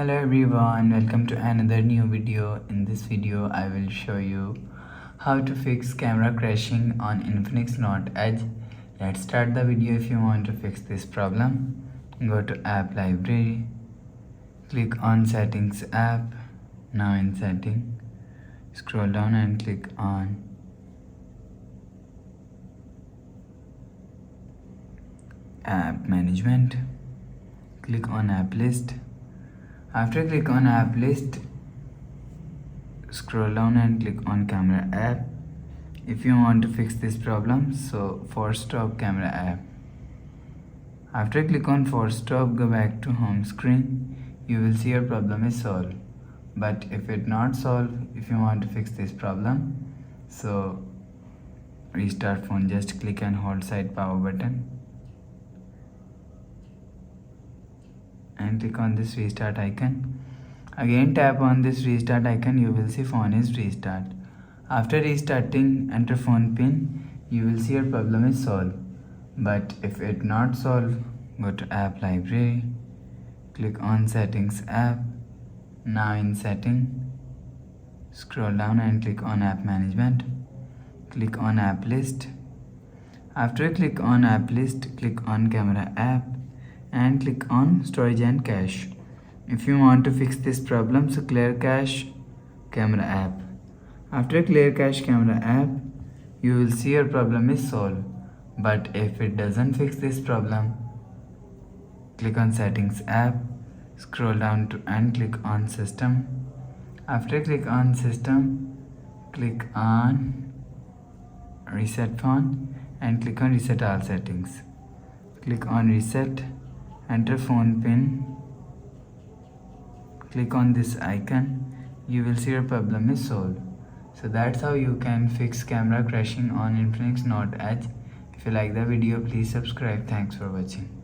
Hello everyone, welcome to another new video. In this video I will show you how to fix camera crashing on Infinix Note Edge. Let's start the video. If you want to fix this problem, go to app library, click on settings app. Now in setting, scroll down and click on app management. Click on app list. After click on app list, scroll down and click on camera app. If you want to fix this problem, so force stop camera app. After click on force stop, go back to home screen. You will see your problem is solved. But if it not solved, if you want to fix this problem, so restart phone, just click and hold side power button and click on this restart icon. Again tap on this restart icon, you will see phone is restart. After restarting, enter phone pin, you will see your problem is solved. But if it not solved, go to app library, click on settings app. Now in setting, scroll down and click on app management. Click on app list. After click on app list, click on camera app and click on storage and cache. If you want to fix this problem, so clear cache camera app. After clear cache camera app, you will see your problem is solved. But if it doesn't fix this problem, click on settings app, scroll down to and click on system. After click on system, click on reset phone and click on reset all settings. Click on reset, enter phone pin, click on this icon, you will see your problem is solved. So that's how you can fix camera crashing on Infinix Note Edge. If you like the video, please subscribe. Thanks for watching.